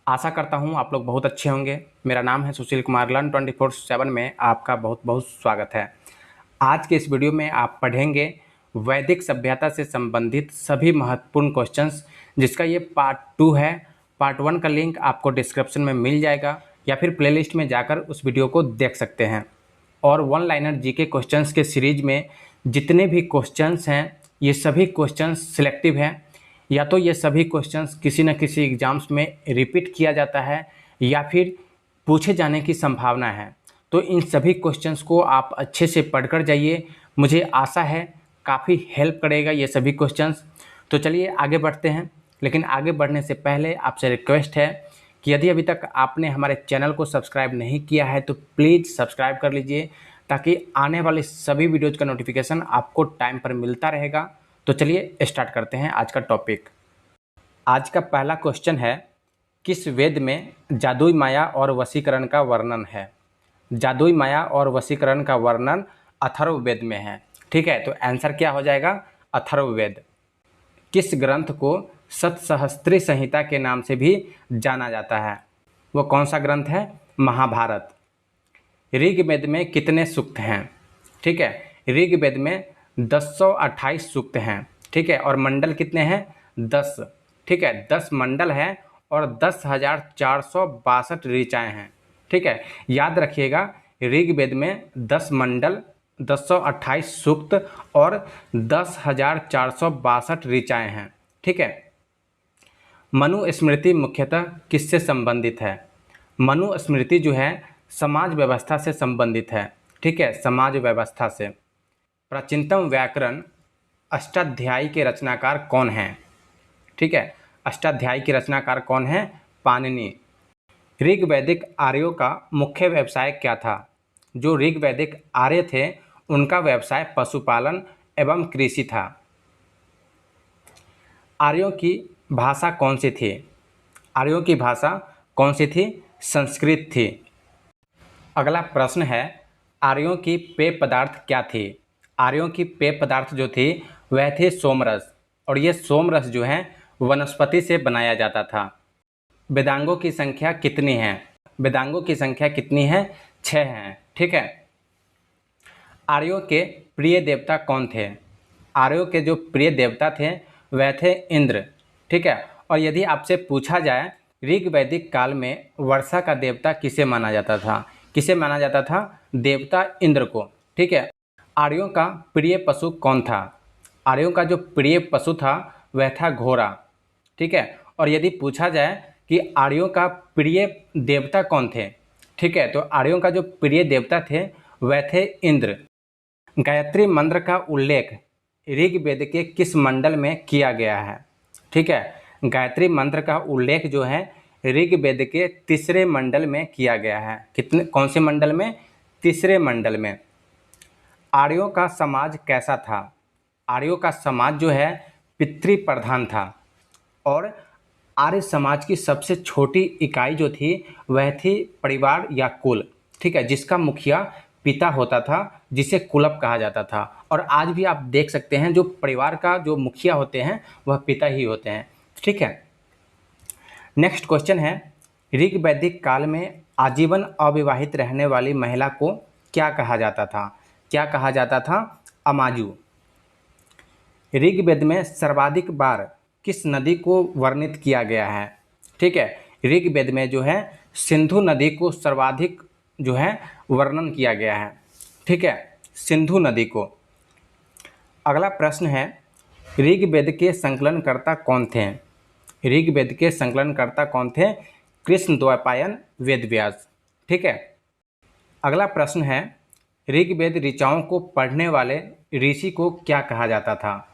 आशा करता हूँ आप लोग बहुत अच्छे होंगे। मेरा नाम है सुशील कुमार। लर्न 24/7 में आपका बहुत बहुत स्वागत है। आज के इस वीडियो में आप पढ़ेंगे वैदिक सभ्यता से संबंधित सभी महत्वपूर्ण क्वेश्चंस, जिसका ये पार्ट 2 है। पार्ट 1 का लिंक आपको डिस्क्रिप्शन में मिल जाएगा या फिर प्लेलिस्ट में जाकर उस वीडियो को देख सकते हैं। और वन लाइनर जीके क्वेश्चंस के सीरीज में जितने भी क्वेश्चंस हैं, ये सभी क्वेश्चंस सिलेक्टिव हैं, या तो ये सभी क्वेश्चंस किसी न किसी एग्जाम्स में रिपीट किया जाता है या फिर पूछे जाने की संभावना है। तो इन सभी क्वेश्चंस को आप अच्छे से पढ़कर जाइए। मुझे आशा है काफ़ी हेल्प करेगा ये सभी क्वेश्चंस। तो चलिए आगे बढ़ते हैं। लेकिन आगे बढ़ने से पहले आपसे रिक्वेस्ट है कि यदि अभी तक आपने हमारे चैनल को सब्सक्राइब नहीं किया है तो प्लीज़ सब्सक्राइब कर लीजिए, ताकि आने वाले सभी वीडियोज़ का नोटिफिकेशन आपको टाइम पर मिलता रहेगा। तो चलिए स्टार्ट करते हैं आज का टॉपिक। आज का पहला क्वेश्चन है, किस वेद में जादुई माया और वशीकरण का वर्णन है? जादुई माया और वशीकरण का वर्णन अथर्ववेद में है। ठीक है, तो आंसर क्या हो जाएगा? अथर्ववेद। किस ग्रंथ को सतसहस्त्री संहिता के नाम से भी जाना जाता है? वो कौन सा ग्रंथ है? महाभारत। ऋग्वेद में कितने सूक्त हैं? ठीक है, ऋग्वेद में 1028 सूक्त हैं। ठीक है, और मंडल कितने हैं? 10। ठीक है, 10 मंडल हैं और 10,462 ऋचाएँ हैं। ठीक है, याद रखिएगा, ऋग्वेद में 10 मंडल, 1028 सूक्त और 10,462 ऋचाएँ हैं। ठीक है, मनुस्मृति मुख्यतः किससे संबंधित है? मनुस्मृति जो है समाज व्यवस्था से संबंधित है। ठीक है, समाज व्यवस्था से। प्राचीनतम व्याकरण अष्टाध्यायी के रचनाकार कौन हैं? ठीक है, अष्टाध्यायी के रचनाकार कौन है? पाणिनि। ऋग्वैदिक आर्यों का मुख्य व्यवसाय क्या था? जो ऋग्वैदिक आर्य थे उनका व्यवसाय पशुपालन एवं कृषि था। आर्यों की भाषा कौन सी थी? आर्यों की भाषा कौन सी थी? संस्कृत थी। अगला प्रश्न है, आर्यों की पेय पदार्थ क्या थी? आर्यों की पेय पदार्थ जो थी वह थी सोमरस, और ये सोमरस जो है वनस्पति से बनाया जाता था। वेदांगों की संख्या कितनी है? वेदांगों की संख्या कितनी है? 6 हैं। ठीक है, आर्यों के प्रिय देवता कौन थे? आर्यों के जो प्रिय देवता थे वह थे इंद्र। ठीक है, और यदि आपसे पूछा जाए ऋग्वैदिक काल में वर्षा का देवता किसे माना जाता था? किसे माना जाता था? देवता इंद्र को। ठीक है, आर्यों का प्रिय पशु कौन था? आर्यों का जो प्रिय पशु था वह था घोड़ा। ठीक है, और यदि पूछा जाए कि आर्यों का प्रिय देवता कौन थे? ठीक है, तो आर्यों का जो प्रिय देवता थे वह थे इंद्र। गायत्री मंत्र का उल्लेख ऋग्वेद के किस मंडल में किया गया है? ठीक है, गायत्री मंत्र का उल्लेख जो है ऋग्वेद के 3रे मंडल में किया गया है। कौन से मंडल में? 3रे मंडल में। आर्यों का समाज कैसा था? आर्यों का समाज जो है पितृ प्रधान था, और आर्य समाज की सबसे छोटी इकाई जो थी वह थी परिवार या कुल। ठीक है, जिसका मुखिया पिता होता था, जिसे कुलप कहा जाता था। और आज भी आप देख सकते हैं जो परिवार का जो मुखिया होते हैं वह पिता ही होते हैं। ठीक है, नेक्स्ट क्वेश्चन है, ऋग्वैदिक काल में आजीवन अविवाहित रहने वाली महिला को क्या कहा जाता था? क्या कहा जाता था? अमाजू। ऋग्वेद में सर्वाधिक बार किस नदी को वर्णित किया गया है? ठीक है, ऋग्वेद में जो है सिंधु नदी को सर्वाधिक जो है वर्णन किया गया है। ठीक है, सिंधु नदी को। अगला प्रश्न है, ऋग्वेद के संकलनकर्ता कौन थे? ऋग्वेद के संकलनकर्ता कौन थे? कृष्णद्वैपायन वेदव्यास। ठीक है, अगला प्रश्न है, ऋग्वेद ऋचाओं को पढ़ने वाले ऋषि को क्या कहा जाता था?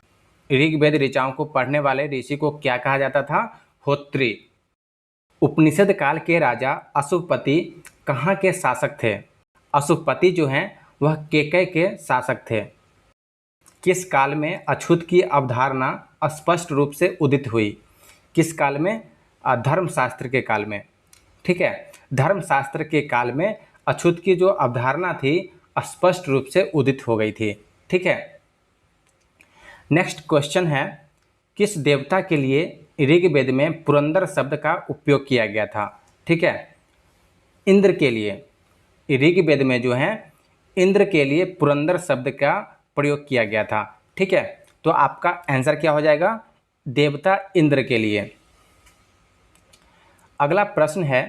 ऋग्वेद ऋचाओं को पढ़ने वाले ऋषि को क्या कहा जाता था? होत्री। उपनिषद काल के राजा अशुभपति कहाँ के शासक थे? अशुभपति जो हैं वह केकय के शासक थे। किस काल में अछूत की अवधारणा स्पष्ट रूप से उदित हुई? किस काल में? धर्मशास्त्र के काल में। ठीक है, धर्मशास्त्र के काल में अछूत की जो अवधारणा थी स्पष्ट रूप से उदित हो गई थी। ठीक है, नेक्स्ट क्वेश्चन है, किस देवता के लिए ऋग्वेद में पुरंदर शब्द का उपयोग किया गया था? ठीक है, इंद्र के लिए। ऋग्वेद में जो है इंद्र के लिए पुरंदर शब्द का प्रयोग किया गया था। ठीक है, तो आपका आंसर क्या हो जाएगा? देवता इंद्र के लिए। अगला प्रश्न है,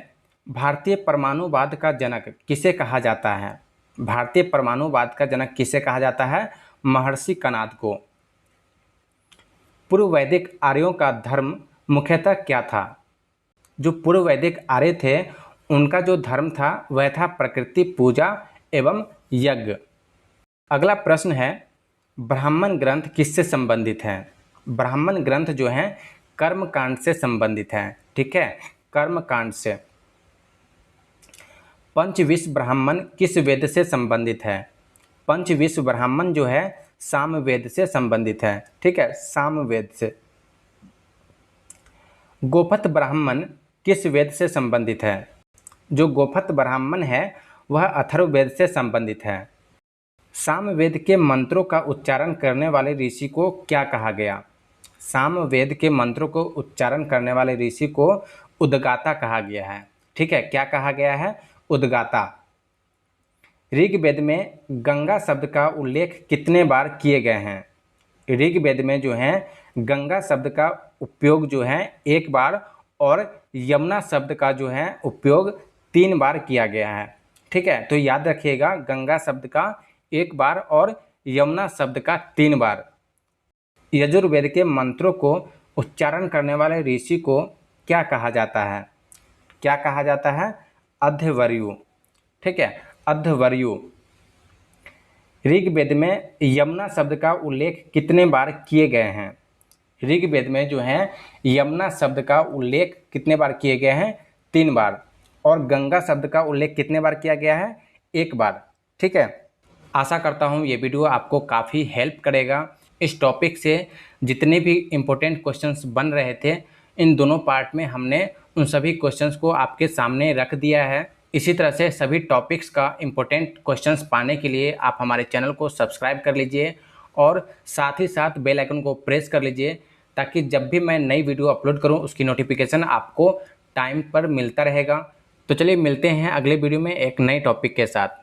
भारतीय परमाणुवाद का जनक किसे कहा जाता है? भारतीय परमाणुवाद का जनक किसे कहा जाता है? महर्षि कणाद को। पूर्व वैदिक आर्यों का धर्म मुख्यतः क्या था? जो पूर्व वैदिक आर्य थे उनका जो धर्म था वह था प्रकृति पूजा एवं यज्ञ। अगला प्रश्न है, ब्राह्मण ग्रंथ किससे संबंधित हैं? ब्राह्मण ग्रंथ जो हैं कर्मकांड से संबंधित हैं। ठीक है, कर्मकांड से। पंचविंश ब्राह्मण किस वेद से संबंधित है? पंचविंश ब्राह्मण जो है सामवेद से संबंधित है। ठीक है, सामवेद से। गोपथ ब्राह्मण किस वेद से संबंधित है? जो गोपथ ब्राह्मण है वह अथर्ववेद से संबंधित है। सामवेद के मंत्रों का उच्चारण करने वाले ऋषि को क्या कहा गया? सामवेद के मंत्रों को उच्चारण करने वाले ऋषि को उद्गाता कहा गया है। ठीक है, क्या कहा गया है? उद्गाता। ऋग्वेद में गंगा शब्द का उल्लेख कितने बार किए गए हैं? ऋग्वेद में जो है गंगा शब्द का उपयोग जो है एक बार और यमुना शब्द का जो है उपयोग 3 बार किया गया है। ठीक है, तो याद रखिएगा, गंगा शब्द का 1 बार और यमुना शब्द का 3 बार। यजुर्वेद के मंत्रों को उच्चारण करने वाले ऋषि को क्या कहा जाता है? क्या कहा जाता है? अध्वर्यु। ठीक है, अध्वर्यु। ऋग्वेद में यमुना शब्द का उल्लेख कितने बार किए गए हैं? ऋग्वेद में जो है यमुना शब्द का उल्लेख कितने बार किए गए हैं? 3 बार। और गंगा शब्द का उल्लेख कितने बार किया गया है? 1 बार। ठीक है, आशा करता हूँ ये वीडियो आपको काफ़ी हेल्प करेगा। इस टॉपिक से जितने भी इम्पोर्टेंट क्वेश्चंस बन रहे थे इन दोनों पार्ट में हमने उन सभी क्वेश्चंस को आपके सामने रख दिया है। इसी तरह से सभी टॉपिक्स का इम्पोर्टेंट क्वेश्चंस पाने के लिए आप हमारे चैनल को सब्सक्राइब कर लीजिए और साथ ही साथ बेल आइकन को प्रेस कर लीजिए ताकि जब भी मैं नई वीडियो अपलोड करूं उसकी नोटिफिकेशन आपको टाइम पर मिलता रहेगा। तो चलिए मिलते हैं अगले वीडियो में एक नए टॉपिक के साथ।